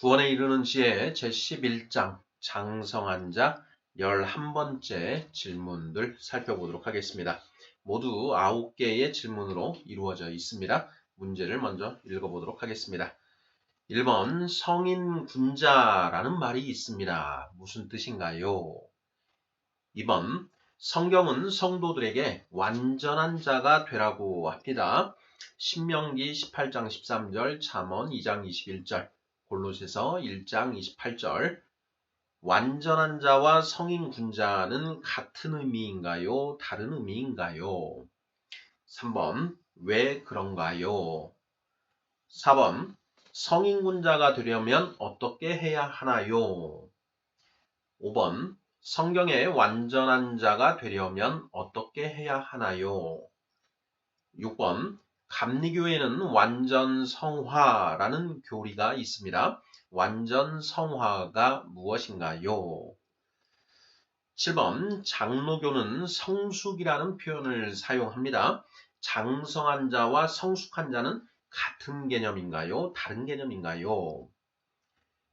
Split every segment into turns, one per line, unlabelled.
구원에 이르는 지혜 제11장 장성한 자 11번째 질문들 살펴보도록 하겠습니다. 모두 9개의 질문으로 이루어져 있습니다. 문제를 먼저 읽어보도록 하겠습니다. 1번 성인 군자라는 말이 있습니다. 무슨 뜻인가요? 2번 성경은 성도들에게 완전한 자가 되라고 합니다. 신명기 18장 13절, 잠언 2장 21절, 골로새서 1장 28절. 완전한 자와 성인 군자는 같은 의미인가요? 다른 의미인가요? 3번 왜 그런가요? 4번 성인 군자가 되려면 어떻게 해야 하나요? 5번 성경의 완전한 자가 되려면 어떻게 해야 하나요? 6번 감리교에는 완전 성화라는 교리가 있습니다. 완전 성화가 무엇인가요? 7번 장로교는 성숙이라는 표현을 사용합니다. 장성한 자와 성숙한 자는 같은 개념인가요? 다른 개념인가요?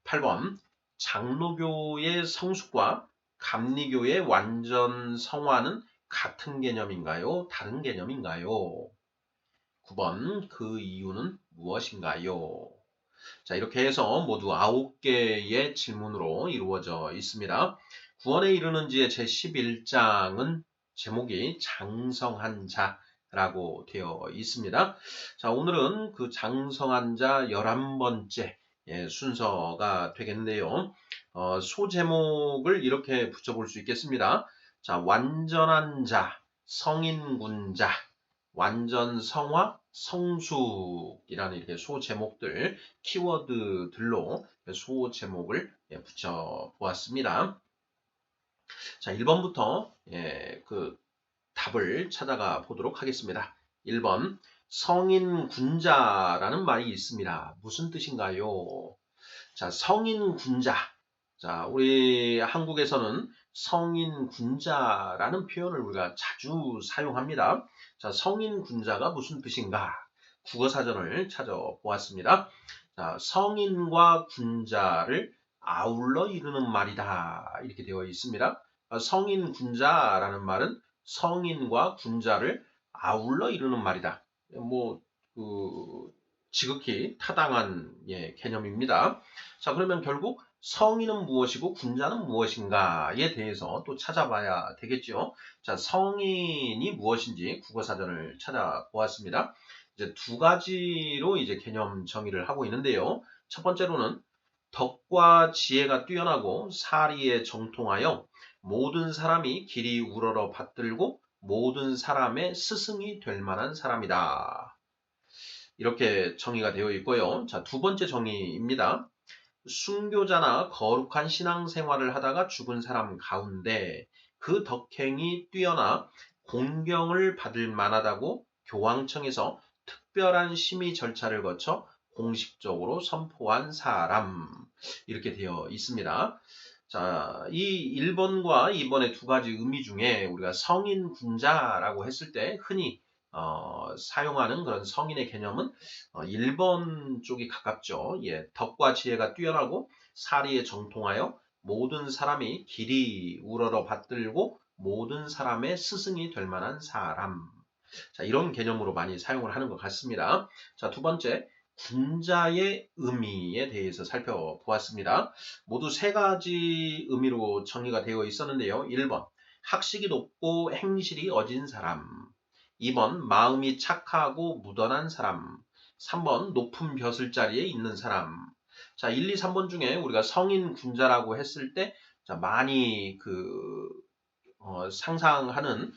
8번 장로교의 성숙과 감리교의 완전 성화는 같은 개념인가요? 다른 개념인가요? 9번 그 이유는 무엇인가요? 자, 이렇게 해서 모두 9개의 질문으로 이루어져 있습니다. 구원에 이르는 지의 제11장은 제목이 장성한 자라고 되어 있습니다. 자, 오늘은 그 장성한 자 11번째 순서가 되겠는데요. 소제목을 이렇게 붙여볼 수 있겠습니다. 자, 완전한 자, 성인군자, 완전 성화, 성숙이라는 이렇게 소제목들, 키워드들로 소제목을 붙여보았습니다. 자, 1번부터 그 답을 찾아가 보도록 하겠습니다. 1번, 성인군자라는 말이 있습니다. 무슨 뜻인가요? 자, 성인군자. 자, 우리 한국에서는 성인군자라는 표현을 우리가 자주 사용합니다. 자, 성인군자가 무슨 뜻인가? 국어사전을 찾아보았습니다. 자, 성인과 군자를 아울러 이루는 말이다. 이렇게 되어 있습니다. 성인군자라는 말은 성인과 군자를 아울러 이루는 말이다. 지극히 타당한 개념입니다. 자, 그러면 결국 성인은 무엇이고 군자는 무엇인가에 대해서 또 찾아봐야 되겠죠. 자, 성인이 무엇인지 국어사전을 찾아보았습니다. 이제 두 가지로 이제 개념 정의를 하고 있는데요. 첫 번째로는 덕과 지혜가 뛰어나고 사리에 정통하여 모든 사람이 길이 우러러 받들고 모든 사람의 스승이 될 만한 사람이다. 이렇게 정의가 되어 있고요. 자, 두 번째 정의입니다. 순교자나 거룩한 신앙생활을 하다가 죽은 사람 가운데 그 덕행이 뛰어나 공경을 받을 만하다고 교황청에서 특별한 심의 절차를 거쳐 공식적으로 선포한 사람, 이렇게 되어 있습니다. 자, 이 1번과 2번의 두 가지 의미 중에 우리가 성인 군자라고 했을 때 흔히 사용하는 그런 성인의 개념은 1번 쪽이 가깝죠. 예, 덕과 지혜가 뛰어나고 사리에 정통하여 모든 사람이 길이 우러러 받들고 모든 사람의 스승이 될 만한 사람. 자, 이런 개념으로 많이 사용을 하는 것 같습니다. 자, 두 번째, 군자의 의미에 대해서 살펴보았습니다. 모두 세 가지 의미로 정리가 되어 있었는데요. 1번, 학식이 높고 행실이 어진 사람. 2번, 마음이 착하고 무던한 사람. 3번, 높은 벼슬자리에 있는 사람. 자, 1, 2, 3번 중에 우리가 성인 군자라고 했을 때, 자, 많이 상상하는,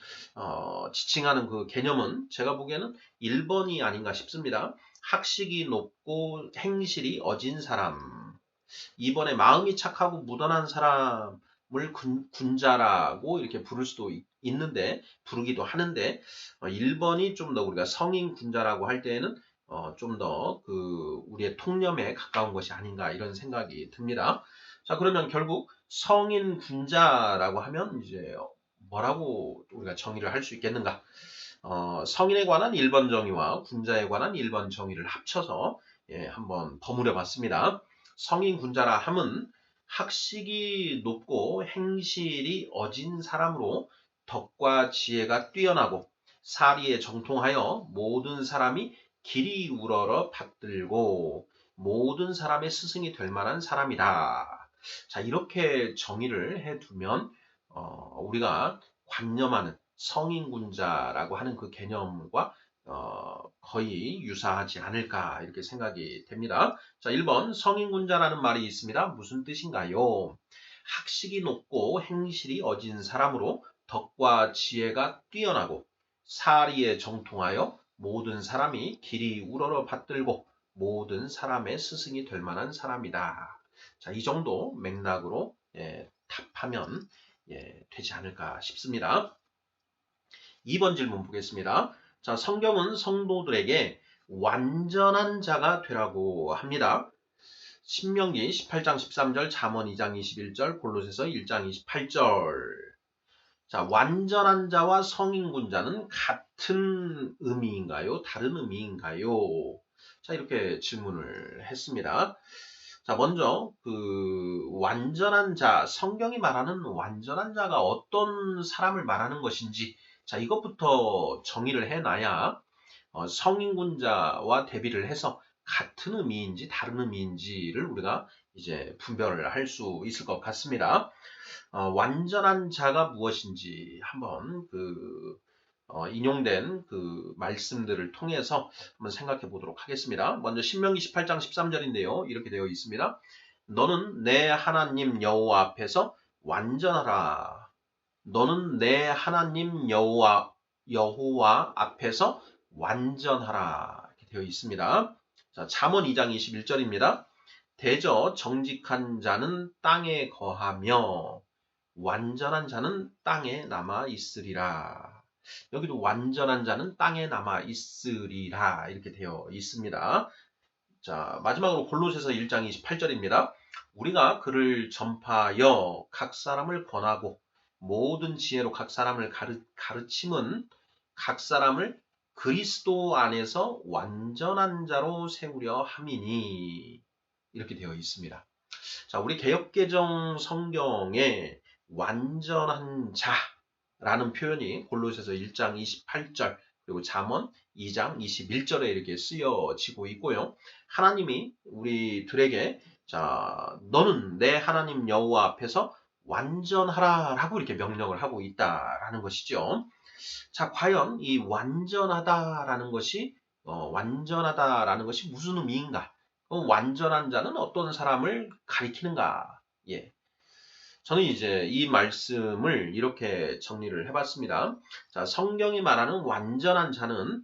지칭하는 그 개념은 제가 보기에는 1번이 아닌가 싶습니다. 학식이 높고 행실이 어진 사람. 2번에 마음이 착하고 무던한 사람을 군자라고 이렇게 부를 수도 있는데, 부르기도 하는데, 1번이 좀 더 우리가 성인 군자라고 할 때에는 좀 더 우리의 통념에 가까운 것이 아닌가 이런 생각이 듭니다. 자, 그러면 결국 성인 군자라고 하면 이제 뭐라고 우리가 정의를 할 수 있겠는가? 성인에 관한 1번 정의와 군자에 관한 1번 정의를 합쳐서 한번 버무려 봤습니다. 성인 군자라 함은 학식이 높고 행실이 어진 사람으로 덕과 지혜가 뛰어나고 사리에 정통하여 모든 사람이 길이 우러러 받들고 모든 사람의 스승이 될 만한 사람이다. 자, 이렇게 정의를 해두면 우리가 관념하는 성인군자라고 하는 그 개념과 거의 유사하지 않을까 이렇게 생각이 됩니다. 자, 1번 성인군자라는 말이 있습니다. 무슨 뜻인가요? 학식이 높고 행실이 어진 사람으로 덕과 지혜가 뛰어나고 사리에 정통하여 모든 사람이 길이 우러러 받들고 모든 사람의 스승이 될 만한 사람이다. 자, 이 정도 맥락으로 답하면 되지 않을까 싶습니다. 2번 질문 보겠습니다. 자, 성경은 성도들에게 완전한 자가 되라고 합니다. 신명기 18장 13절, 잠언 2장 21절, 골로새서 1장 28절. 자, 완전한 자와 성인군자는 같은 의미인가요? 다른 의미인가요? 자, 이렇게 질문을 했습니다. 자, 먼저 완전한 자, 성경이 말하는 완전한 자가 어떤 사람을 말하는 것인지, 자, 이것부터 정의를 해놔야 성인군자와 대비를 해서 같은 의미인지 다른 의미인지를 우리가 이제 분별을 할 수 있을 것 같습니다. 완전한 자가 무엇인지 한번 인용된 그 말씀들을 통해서 한번 생각해 보도록 하겠습니다. 먼저 신명기 18장 13절인데요. 이렇게 되어 있습니다. 너는 내 하나님 여호와 앞에서 완전하라. 너는 내 하나님 여호와 앞에서 완전하라. 이렇게 되어 있습니다. 자, 잠언 2장 21절입니다. 대저 정직한 자는 땅에 거하며 완전한 자는 땅에 남아 있으리라. 여기도 완전한 자는 땅에 남아 있으리라 이렇게 되어 있습니다. 자, 마지막으로 골로새서 1장 28절입니다. 우리가 그를 전파하여 각 사람을 권하고 모든 지혜로 각 사람을 가르침은 각 사람을 그리스도 안에서 완전한 자로 세우려 함이니 이렇게 되어 있습니다. 자, 우리 개역개정 성경에 완전한 자라는 표현이 골로새서 1장 28절 그리고 잠언 2장 21절에 이렇게 쓰여지고 있고요. 하나님이 우리들에게 자, 너는 내 하나님 여호와 앞에서 완전하라라고 이렇게 명령을 하고 있다라는 것이죠. 자, 과연 이 완전하다라는 것이 무슨 의미인가? 완전한 자는 어떤 사람을 가리키는가? 예. 저는 이제 이 말씀을 이렇게 정리를 해봤습니다. 자, 성경이 말하는 완전한 자는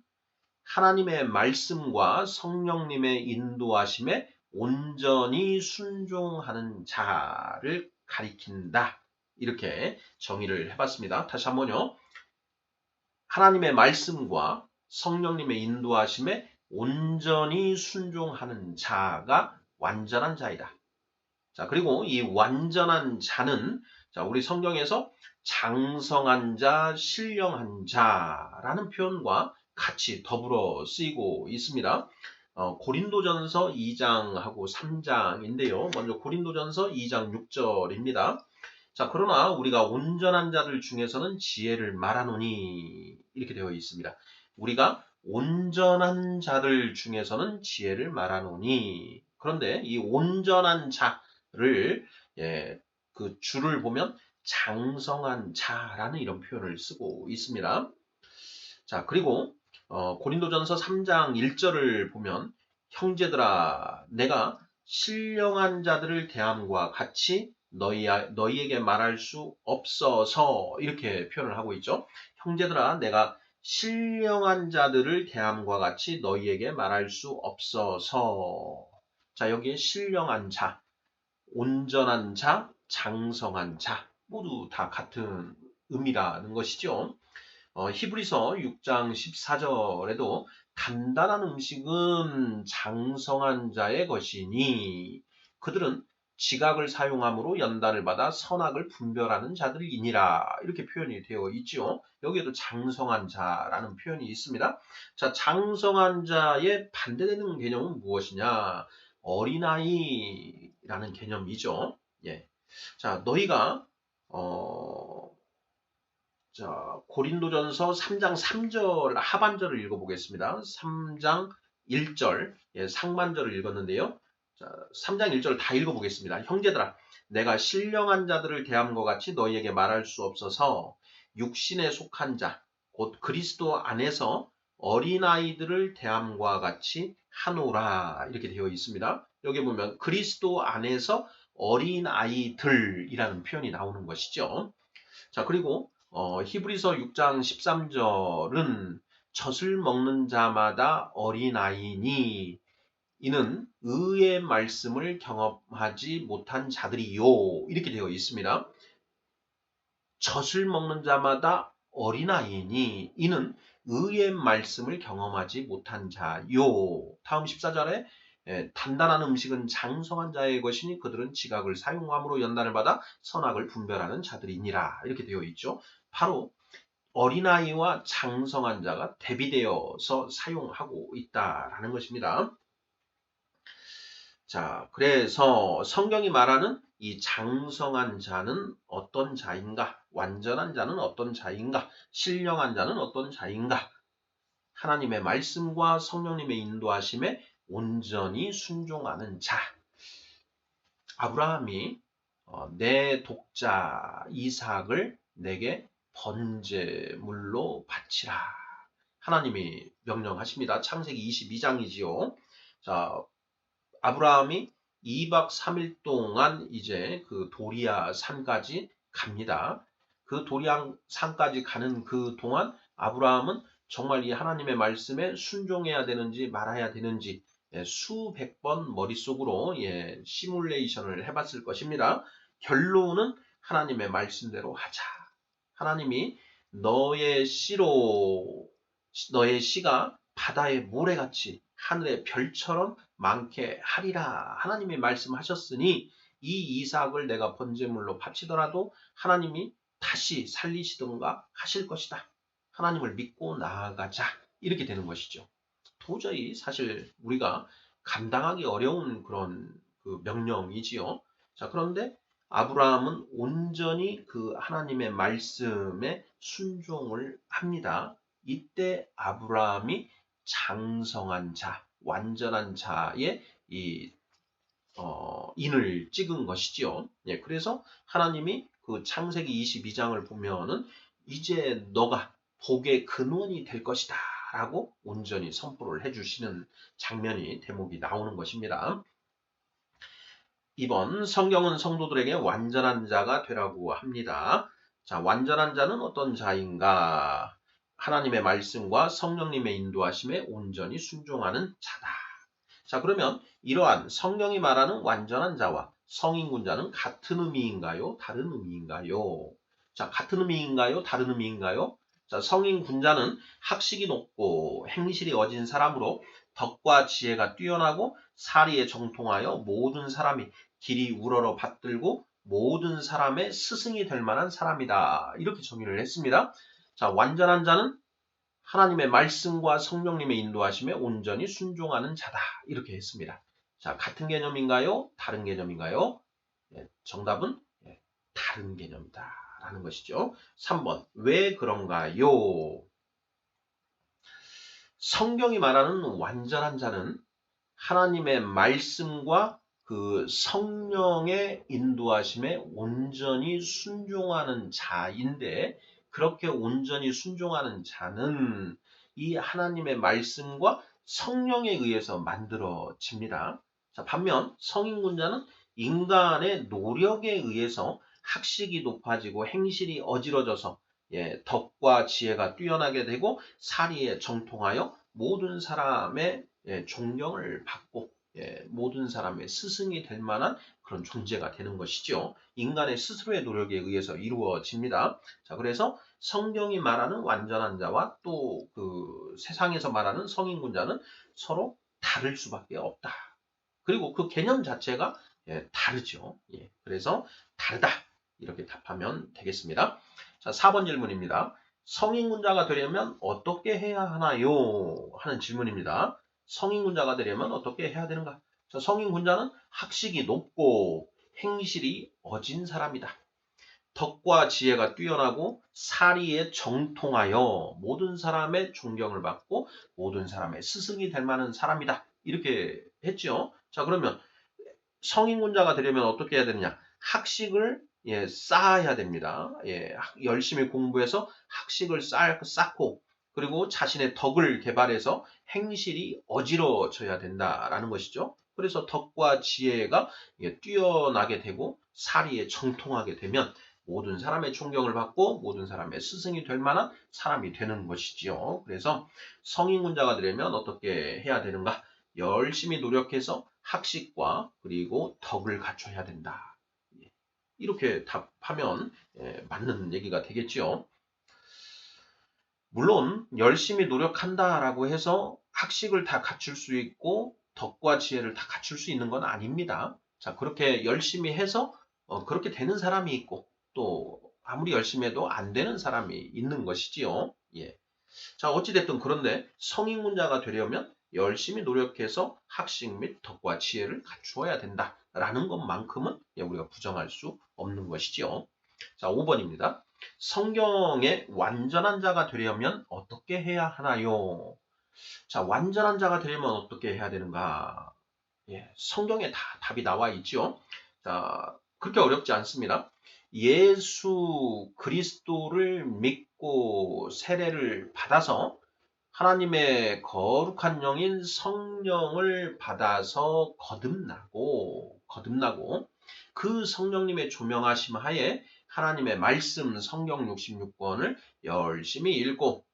하나님의 말씀과 성령님의 인도하심에 온전히 순종하는 자를 가리킨다. 이렇게 정의를 해봤습니다. 다시 한번요. 하나님의 말씀과 성령님의 인도하심에 온전히 순종하는 자가 완전한 자이다. 자, 그리고 이 완전한 자는 자, 우리 성경에서 장성한 자, 신령한 자라는 표현과 같이 더불어 쓰이고 있습니다. 고린도전서 2장하고 3장인데요. 먼저 고린도전서 2장 6절입니다. 자, 그러나 우리가 온전한 자들 중에서는 지혜를 말하노니 이렇게 되어 있습니다. 우리가 온전한 자들 중에서는 지혜를 말하노니 그런데 이 온전한 자를 그 줄을 보면 장성한 자라는 이런 표현을 쓰고 있습니다. 자, 그리고 고린도전서 3장 1절을 보면 형제들아 내가 신령한 자들을 대함과 같이 너희에게 말할 수 없어서 이렇게 표현을 하고 있죠. 형제들아 내가 신령한 자들을 대함과 같이 너희에게 말할 수 없어서 자 여기에 신령한 자, 온전한 자, 장성한 자 모두 다 같은 의미라는 것이죠. 히브리서 6장 14절에도 단단한 음식은 장성한 자의 것이니 그들은 지각을 사용함으로 연단을 받아 선악을 분별하는 자들이니라 이렇게 표현이 되어 있죠. 여기에도 장성한 자라는 표현이 있습니다. 자, 장성한 자의 반대되는 개념은 무엇이냐? 어린아이 라는 개념이죠. 예. 자, 너희가, 자, 고린도전서 3장 3절 하반절을 읽어보겠습니다. 3장 1절, 예, 상반절을 읽었는데요. 자, 3장 1절 다 읽어보겠습니다. 형제들아, 내가 신령한 자들을 대함과 같이 너희에게 말할 수 없어서 육신에 속한 자, 곧 그리스도 안에서 어린아이들을 대함과 같이 하노라 이렇게 되어 있습니다. 여기 보면 그리스도 안에서 어린아이들이라는 표현이 나오는 것이죠. 자, 그리고 히브리서 6장 13절은 젖을 먹는 자마다 어린아이니 이는 의의 말씀을 경험하지 못한 자들이요 이렇게 되어 있습니다. 젖을 먹는 자마다 어린아이니 이는 의의 말씀을 경험하지 못한 자요. 다음 14절에 단단한 음식은 장성한 자의 것이니 그들은 지각을 사용함으로 연단을 받아 선악을 분별하는 자들이니라 이렇게 되어 있죠. 바로 어린아이와 장성한 자가 대비되어서 사용하고 있다라는 것입니다. 자, 그래서 성경이 말하는 이 장성한 자는 어떤 자인가? 완전한 자는 어떤 자인가? 신령한 자는 어떤 자인가? 하나님의 말씀과 성령님의 인도하심에 온전히 순종하는 자. 아브라함이 내 독자 이삭을 내게 번제물로 바치라. 하나님이 명령하십니다. 창세기 22장이지요. 자, 아브라함이 2박 3일 동안 이제 그 도리아 산까지 갑니다. 그 도리아 산까지 가는 그 동안 아브라함은 정말 이 하나님의 말씀에 순종해야 되는지 말아야 되는지 수백 번 머릿속으로 시뮬레이션을 해봤을 것입니다. 결론은 하나님의 말씀대로 하자. 하나님이 너의 씨가 바다의 모래같이 하늘의 별처럼 많게 하리라. 하나님이 말씀하셨으니 이 이삭을 내가 번제물로 바치더라도 하나님이 다시 살리시던가 하실 것이다. 하나님을 믿고 나아가자. 이렇게 되는 것이죠. 도저히 사실 우리가 감당하기 어려운 그런 그 명령이지요. 자, 그런데 아브라함은 온전히 그 하나님의 말씀에 순종을 합니다. 이때 아브라함이 장성한 자, 완전한 자의 인을 찍은 것이지요. 예, 그래서 하나님이 그 창세기 22장을 보면은 이제 너가 복의 근원이 될 것이다 라고 온전히 선포를 해주시는 장면이 대목이 나오는 것입니다. 2번 성경은 성도들에게 완전한 자가 되라고 합니다. 자, 완전한 자는 어떤 자인가? 하나님의 말씀과 성령님의 인도하심에 온전히 순종하는 자다. 자, 그러면 이러한 성경이 말하는 완전한 자와 성인군자는 같은 의미인가요? 다른 의미인가요? 자, 같은 의미인가요? 다른 의미인가요? 자, 성인군자는 학식이 높고 행실이 어진 사람으로 덕과 지혜가 뛰어나고 사리에 정통하여 모든 사람이 길이 우러러 받들고 모든 사람의 스승이 될 만한 사람이다. 이렇게 정의를 했습니다. 자, 완전한 자는 하나님의 말씀과 성령님의 인도하심에 온전히 순종하는 자다. 이렇게 했습니다. 자, 같은 개념인가요? 다른 개념인가요? 정답은 다른 개념이다. 라는 것이죠. 3번. 왜 그런가요? 성경이 말하는 완전한 자는 하나님의 말씀과 그 성령의 인도하심에 온전히 순종하는 자인데 그렇게 온전히 순종하는 자는 이 하나님의 말씀과 성령에 의해서 만들어집니다. 자, 반면 성인군자는 인간의 노력에 의해서 학식이 높아지고 행실이 어지러져서 덕과 지혜가 뛰어나게 되고 사리에 정통하여 모든 사람의 존경을 받고 모든 사람의 스승이 될 만한 그런 존재가 되는 것이죠. 인간의 스스로의 노력에 의해서 이루어집니다. 자, 그래서 성경이 말하는 완전한 자와 또 그 세상에서 말하는 성인군자는 서로 다를 수밖에 없다. 그리고 그 개념 자체가 다르죠. 그래서 다르다. 이렇게 답하면 되겠습니다. 자, 4번 질문입니다. 성인군자가 되려면 어떻게 해야 하나요? 하는 질문입니다. 성인군자가 되려면 어떻게 해야 되는가? 자, 성인 군자는 학식이 높고 행실이 어진 사람이다. 덕과 지혜가 뛰어나고 사리에 정통하여 모든 사람의 존경을 받고 모든 사람의 스승이 될 만한 사람이다. 이렇게 했죠. 자, 그러면 성인군자가 되려면 어떻게 해야 되느냐? 학식을 쌓아야 됩니다. 열심히 공부해서 학식을 쌓고 그리고 자신의 덕을 개발해서 행실이 어지러져야 된다라는 것이죠. 그래서 덕과 지혜가 뛰어나게 되고 사리에 정통하게 되면 모든 사람의 존경을 받고 모든 사람의 스승이 될 만한 사람이 되는 것이지요. 그래서 성인군자가 되려면 어떻게 해야 되는가? 열심히 노력해서 학식과 그리고 덕을 갖춰야 된다. 이렇게 답하면 맞는 얘기가 되겠지요. 물론 열심히 노력한다라고 해서 학식을 다 갖출 수 있고 덕과 지혜를 다 갖출 수 있는 건 아닙니다. 자, 그렇게 열심히 해서 그렇게 되는 사람이 있고 또 아무리 열심히 해도 안 되는 사람이 있는 것이지요. 예. 자, 어찌됐든 그런데 성인군자가 되려면 열심히 노력해서 학식 및 덕과 지혜를 갖추어야 된다라는 것만큼은 우리가 부정할 수 없는 것이지요. 자, 5번입니다. 성경의 완전한 자가 되려면 어떻게 해야 하나요? 자, 완전한 자가 되려면 어떻게 해야 되는가? 성경에 다 답이 나와 있죠. 자, 그렇게 어렵지 않습니다. 예수 그리스도를 믿고 세례를 받아서 하나님의 거룩한 영인 성령을 받아서 거듭나고 그 성령님의 조명하심 하에 하나님의 말씀 성경 66권을 열심히 읽고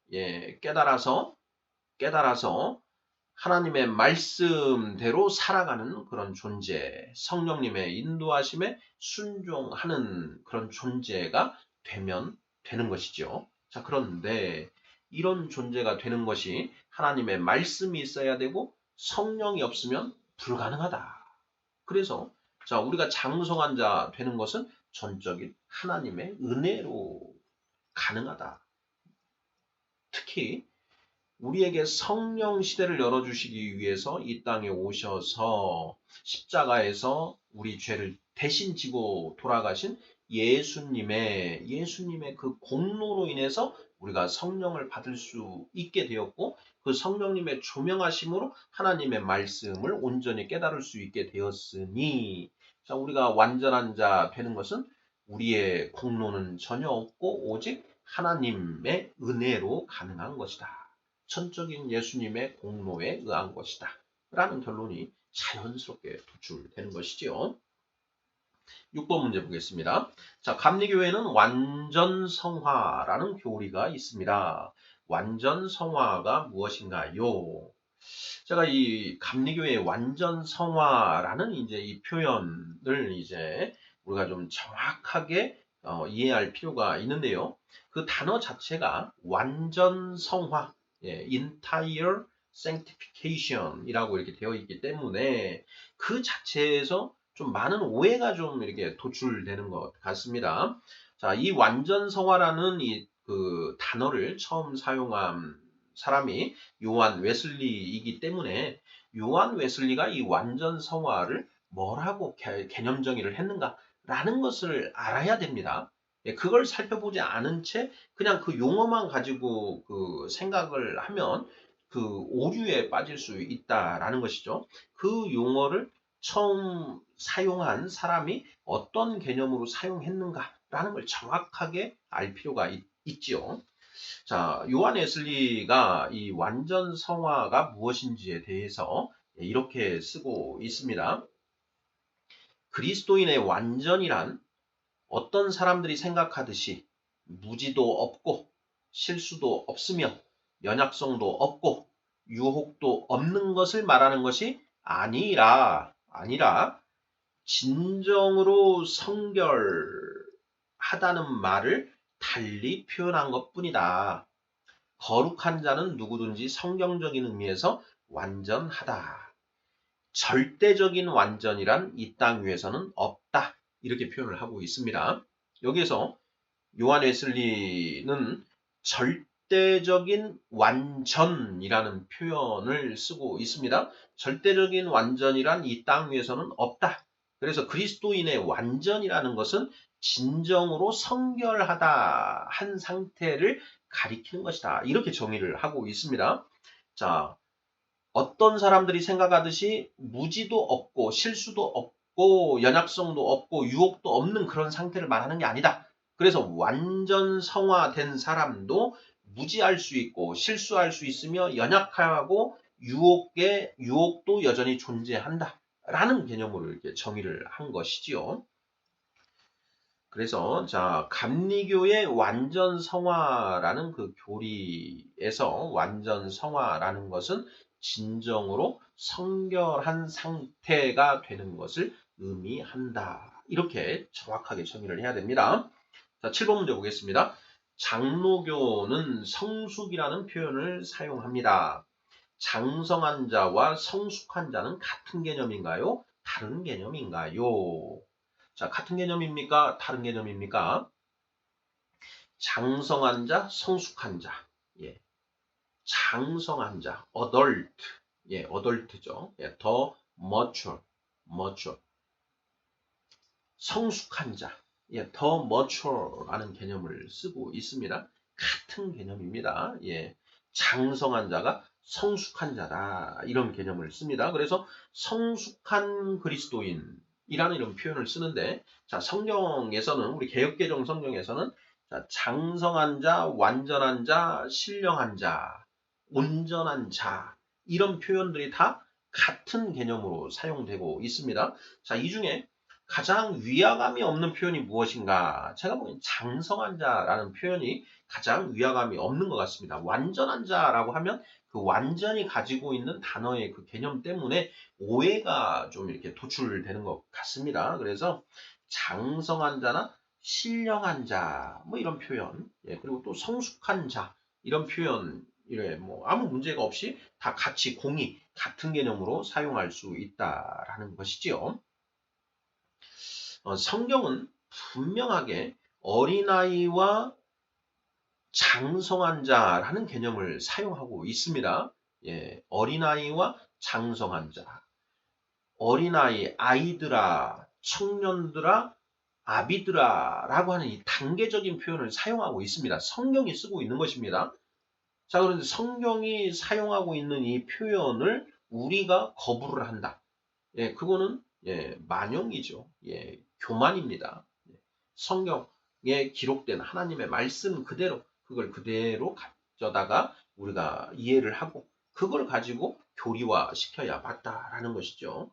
깨달아서 하나님의 말씀대로 살아가는 그런 존재, 성령님의 인도하심에 순종하는 그런 존재가 되면 되는 것이죠. 자, 그런데 이런 존재가 되는 것이 하나님의 말씀이 있어야 되고 성령이 없으면 불가능하다. 그래서 자, 우리가 장성한 자 되는 것은 전적인 하나님의 은혜로 가능하다. 특히 우리에게 성령 시대를 열어주시기 위해서 이 땅에 오셔서 십자가에서 우리 죄를 대신 지고 돌아가신 예수님의 그 공로로 인해서 우리가 성령을 받을 수 있게 되었고 그 성령님의 조명하심으로 하나님의 말씀을 온전히 깨달을 수 있게 되었으니 자, 우리가 완전한 자 되는 것은 우리의 공로는 전혀 없고 오직 하나님의 은혜로 가능한 것이다. 천적인 예수님의 공로에 의한 것이다. 라는 결론이 자연스럽게 도출되는 것이지요. 6번 문제 보겠습니다. 자, 감리교회는 완전성화라는 교리가 있습니다. 완전성화가 무엇인가요? 제가 이 감리교회의 완전성화라는 이 표현을 우리가 좀 정확하게 이해할 필요가 있는데요. 그 단어 자체가 완전성화, entire sanctification 이라고 이렇게 되어 있기 때문에 그 자체에서 좀 많은 오해가 좀 이렇게 도출되는 것 같습니다. 자, 이 완전성화라는 그 단어를 처음 사용한 사람이 요한 웨슬리이기 때문에 요한 웨슬리가 이 완전성화를 뭐라고 개념 정의를 했는가라는 것을 알아야 됩니다. 그걸 살펴보지 않은 채 그냥 그 용어만 가지고 그 생각을 하면 그 오류에 빠질 수 있다라는 것이죠. 그 용어를 처음 사용한 사람이 어떤 개념으로 사용했는가라는 걸 정확하게 알 필요가 있지요. 자, 요한 웨슬리가 이 완전 성화가 무엇인지에 대해서 이렇게 쓰고 있습니다. 그리스도인의 완전이란 어떤 사람들이 생각하듯이 무지도 없고 실수도 없으며 연약성도 없고 유혹도 없는 것을 말하는 것이 아니라 진정으로 성결하다는 말을 달리 표현한 것뿐이다. 거룩한 자는 누구든지 성경적인 의미에서 완전하다. 절대적인 완전이란 이 땅 위에서는 없다. 이렇게 표현을 하고 있습니다. 여기에서 요한 웨슬리는 절대적인 완전이라는 표현을 쓰고 있습니다. 절대적인 완전이란 이 땅 위에서는 없다. 그래서 그리스도인의 완전이라는 것은 진정으로 성결하다 한 상태를 가리키는 것이다. 이렇게 정의를 하고 있습니다. 자, 어떤 사람들이 생각하듯이 무지도 없고 실수도 없고 연약성도 없고 유혹도 없는 그런 상태를 말하는 게 아니다. 그래서 완전 성화된 사람도 무지할 수 있고 실수할 수 있으며 연약하고 유혹도 여전히 존재한다. 라는 개념으로 이렇게 정의를 한 것이지요. 그래서 자 감리교의 완전 성화라는 그 교리에서 완전 성화라는 것은 진정으로 성결한 상태가 되는 것을 의미한다. 이렇게 정확하게 정의를 해야 됩니다. 자, 7번 문제 보겠습니다. 장로교는 성숙이라는 표현을 사용합니다. 장성한 자와 성숙한 자는 같은 개념인가요? 다른 개념인가요? 자, 같은 개념입니까? 다른 개념입니까? 장성한 자, 성숙한 자. 예. 장성한 자, adult. 예, adult죠. 예, 더 mature. 성숙한 자. 예, 더 mature라는 개념을 쓰고 있습니다. 같은 개념입니다. 예. 장성한 자가 성숙한 자다. 이런 개념을 씁니다. 그래서 성숙한 그리스도인이라는 이런 표현을 쓰는데, 자, 성경에서는, 우리 개역개정 성경에서는, 자, 장성한 자, 완전한 자, 신령한 자, 온전한 자, 이런 표현들이 다 같은 개념으로 사용되고 있습니다. 자, 이 중에 가장 위화감이 없는 표현이 무엇인가? 제가 보기엔 장성한 자라는 표현이 가장 위화감이 없는 것 같습니다. 완전한 자라고 하면 그 완전히 가지고 있는 단어의 그 개념 때문에 오해가 좀 이렇게 도출되는 것 같습니다. 그래서 장성한 자나 신령한 자, 뭐 이런 표현, 예, 그리고 또 성숙한 자, 이런 표현, 이래 뭐 아무 문제가 없이 다 같이 공이 같은 개념으로 사용할 수 있다라는 것이지요. 성경은 분명하게 어린아이와 장성한 자라는 개념을 사용하고 있습니다. 예, 어린아이와 장성한 자. 어린아이, 아이들아, 청년들아, 아비들아 라고 하는 이 단계적인 표현을 사용하고 있습니다. 성경이 쓰고 있는 것입니다. 자, 그런데 성경이 사용하고 있는 이 표현을 우리가 거부를 한다. 예, 그거는 예, 만용이죠. 예, 교만입니다. 예, 성경에 기록된 하나님의 말씀 그대로 그걸 그대로 가져다가 우리가 이해를 하고 그걸 가지고 교리화 시켜야 맞다라는 것이죠.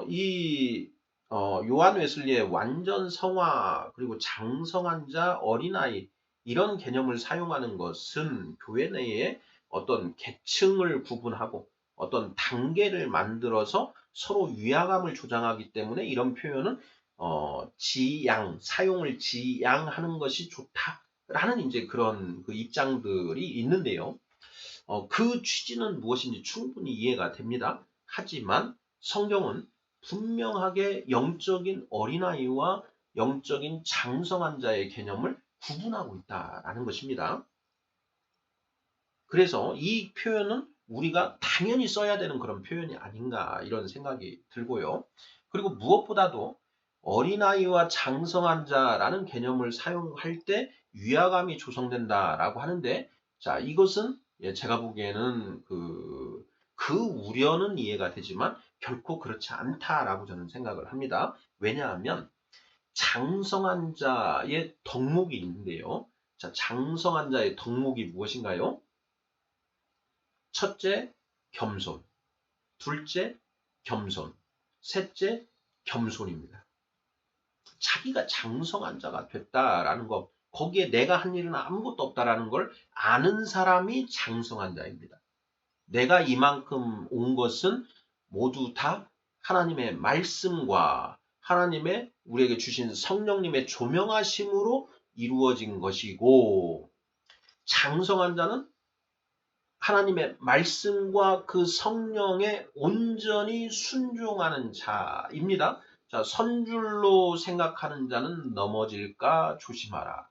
이 요한 웨슬리의 완전 성화 그리고 장성한 자 어린아이 이런 개념을 사용하는 것은 교회 내에 어떤 계층을 구분하고 어떤 단계를 만들어서 서로 위화감을 조장하기 때문에 이런 표현은 사용을 지양하는 것이 좋다라는 이제 그런 그 입장들이 있는데요. 그 취지는 무엇인지 충분히 이해가 됩니다. 하지만 성경은 분명하게 영적인 어린아이와 영적인 장성한 자의 개념을 구분하고 있다라는 것입니다. 그래서 이 표현은 우리가 당연히 써야 되는 그런 표현이 아닌가 이런 생각이 들고요. 그리고 무엇보다도 어린아이와 장성한 자라는 개념을 사용할 때 위화감이 조성된다라고 하는데 자 이것은 제가 보기에는 그 우려는 이해가 되지만 결코 그렇지 않다라고 저는 생각을 합니다. 왜냐하면 장성한 자의 덕목이 있는데요. 자, 장성한 자의 덕목이 무엇인가요? 첫째, 겸손. 둘째, 겸손. 셋째, 겸손입니다. 자기가 장성한 자가 됐다라는 것, 거기에 내가 한 일은 아무것도 없다라는 걸 아는 사람이 장성한 자입니다. 내가 이만큼 온 것은 모두 다 하나님의 말씀과 하나님의 우리에게 주신 성령님의 조명하심으로 이루어진 것이고 장성한 자는 하나님의 말씀과 그 성령에 온전히 순종하는 자입니다. 자, 선줄로 생각하는 자는 넘어질까 조심하라.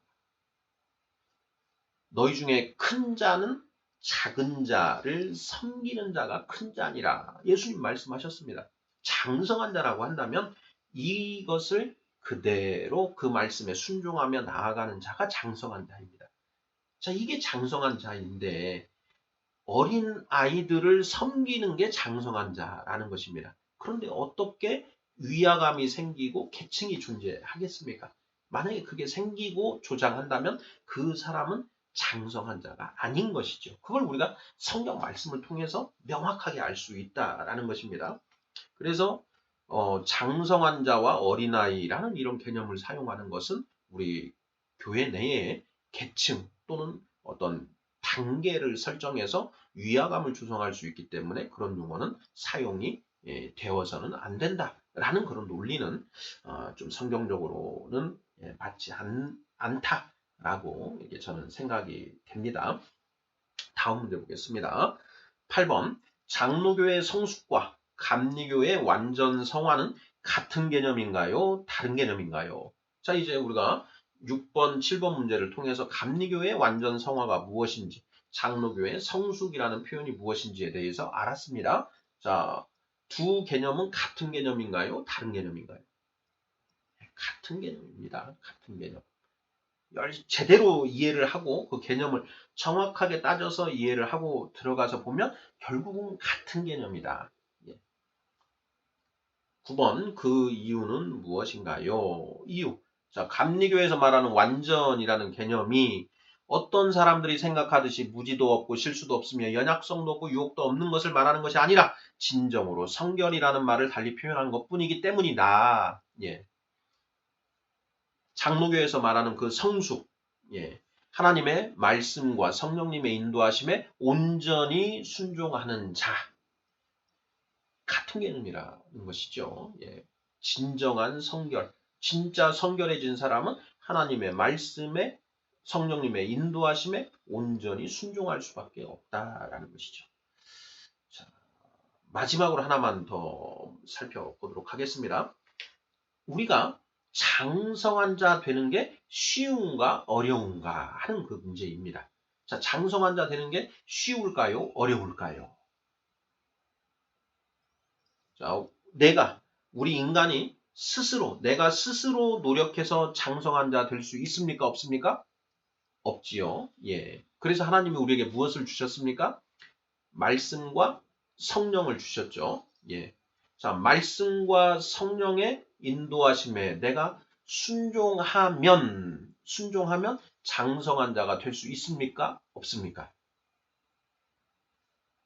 너희 중에 큰 자는 작은 자를 섬기는 자가 큰 자니라. 예수님 말씀하셨습니다. 장성한 자라고 한다면 이것을 그대로 그 말씀에 순종하며 나아가는 자가 장성한 자입니다. 자, 이게 장성한 자인데 어린 아이들을 섬기는 게 장성한 자라는 것입니다. 그런데 어떻게 위화감이 생기고 계층이 존재하겠습니까? 만약에 그게 생기고 조장한다면 그 사람은 장성한 자가 아닌 것이죠. 그걸 우리가 성경 말씀을 통해서 명확하게 알 수 있다라는 것입니다. 그래서 장성한 자와 어린아이라는 이런 개념을 사용하는 것은 우리 교회 내에 계층 또는 어떤 단계를 설정해서 위화감을 조성할 수 있기 때문에 그런 용어는 사용이 되어서는 안 된다라는 그런 논리는 좀 성경적으로는 맞지 않다라고 이게 저는 생각이 됩니다. 다음 문제 보겠습니다. 8번 장로교의 성숙과 감리교의 완전 성화는 같은 개념인가요? 다른 개념인가요? 자, 이제 우리가 6번, 7번 문제를 통해서 감리교의 완전 성화가 무엇인지, 장로교의 성숙이라는 표현이 무엇인지에 대해서 알았습니다. 자, 두 개념은 같은 개념인가요? 다른 개념인가요? 같은 개념입니다. 같은 개념. 제대로 이해를 하고 그 개념을 정확하게 따져서 이해를 하고 들어가서 보면 결국은 같은 개념이다. 9번 그 이유는 무엇인가요? 이유. 자, 감리교에서 말하는 완전이라는 개념이 어떤 사람들이 생각하듯이 무지도 없고 실수도 없으며 연약성도 없고 유혹도 없는 것을 말하는 것이 아니라 진정으로 성결이라는 말을 달리 표현하는 것뿐이기 때문이다. 예. 장로교에서 말하는 그 성숙, 예. 하나님의 말씀과 성령님의 인도하심에 온전히 순종하는 자. 같은 개념이라는 것이죠. 예. 진정한 성결. 진짜 성결해진 사람은 하나님의 말씀에 성령님의 인도하심에 온전히 순종할 수밖에 없다라는 것이죠. 자, 마지막으로 하나만 더 살펴보도록 하겠습니다. 우리가 장성한 자 되는 게 쉬운가 어려운가 하는 그 문제입니다. 자, 장성한 자 되는 게 쉬울까요? 어려울까요? 자, 우리 인간이 내가 스스로 노력해서 장성한 자 될 수 있습니까? 없습니까? 없지요. 예. 그래서 하나님이 우리에게 무엇을 주셨습니까? 말씀과 성령을 주셨죠. 예. 자, 말씀과 성령의 인도하심에 내가 순종하면 장성한 자가 될 수 있습니까? 없습니까?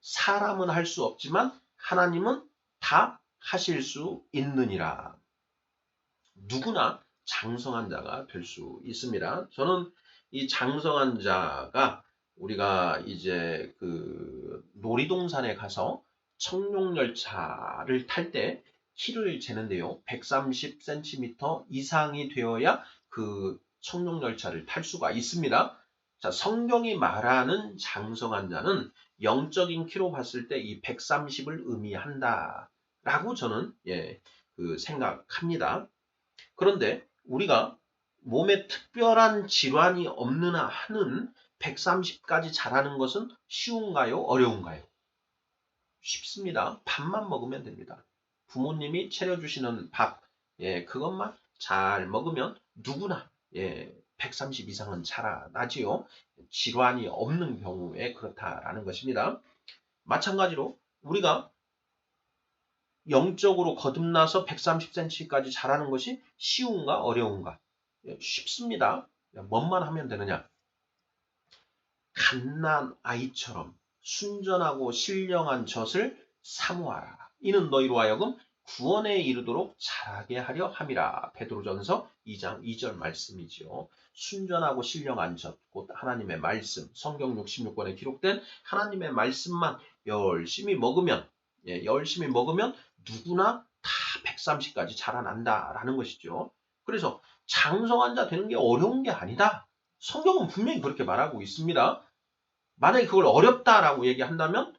사람은 할 수 없지만 하나님은 다 하실 수 있느니라. 누구나 장성한 자가 될 수 있습니다. 저는 이 장성한 자가 우리가 이제 그 놀이동산에 가서 청룡열차를 탈 때 키를 재는데요. 130cm 이상이 되어야 그 청룡열차를 탈 수가 있습니다. 자, 성경이 말하는 장성한 자는 영적인 키로 봤을 때 이 130을 의미한다라고 저는 생각합니다. 그런데 우리가 몸에 특별한 질환이 없는 한은 130까지 자라는 것은 쉬운가요? 어려운가요? 쉽습니다. 밥만 먹으면 됩니다. 부모님이 차려주시는 밥, 그것만 잘 먹으면 누구나 130 이상은 자라나지요. 질환이 없는 경우에 그렇다라는 것입니다. 마찬가지로 우리가 영적으로 거듭나서 130cm까지 자라는 것이 쉬운가 어려운가? 쉽습니다. 뭔만 하면 되느냐? 갓난 아이처럼 순전하고 신령한 젖을 사모하라. 이는 너희로 하여금 구원에 이르도록 자라게 하려 함이라. 베드로전서 2장 2절 말씀이지요. 순전하고 신령한 젖, 곧 하나님의 말씀, 성경 66권에 기록된 하나님의 말씀만 열심히 먹으면 누구나 다 130까지 자라난다라는 것이죠. 그래서 장성한 자 되는 게 어려운 게 아니다. 성경은 분명히 그렇게 말하고 있습니다. 만약에 그걸 어렵다라고 얘기한다면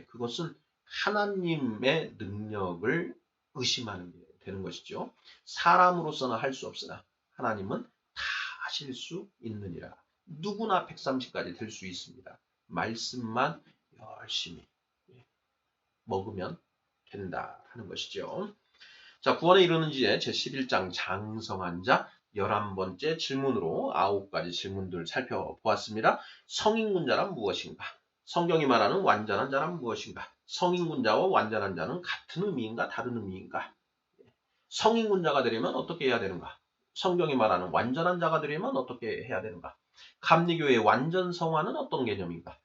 그것은 하나님의 능력을 의심하는 게 되는 것이죠. 사람으로서는 할 수 없으나 하나님은 다 하실 수 있느니라. 누구나 130까지 될 수 있습니다. 말씀만 열심히 먹으면 된다 하는 것이죠. 자, 구원에 이르는 지에 제11장 장성한 자 11번째 질문으로 9가지 질문들 살펴보았습니다. 성인군자란 무엇인가? 성경이 말하는 완전한 자란 무엇인가? 성인군자와 완전한 자는 같은 의미인가 다른 의미인가? 성인군자가 되려면 어떻게 해야 되는가? 성경이 말하는 완전한 자가 되려면 어떻게 해야 되는가? 감리교회의 완전 성화는 어떤 개념인가?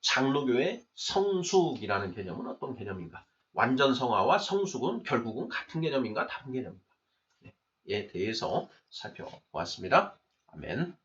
장로교의 성숙이라는 개념은 어떤 개념인가? 완전 성화와 성숙은 결국은 같은 개념인가 다른 개념인가? 에 대해서 살펴보았습니다. 아멘.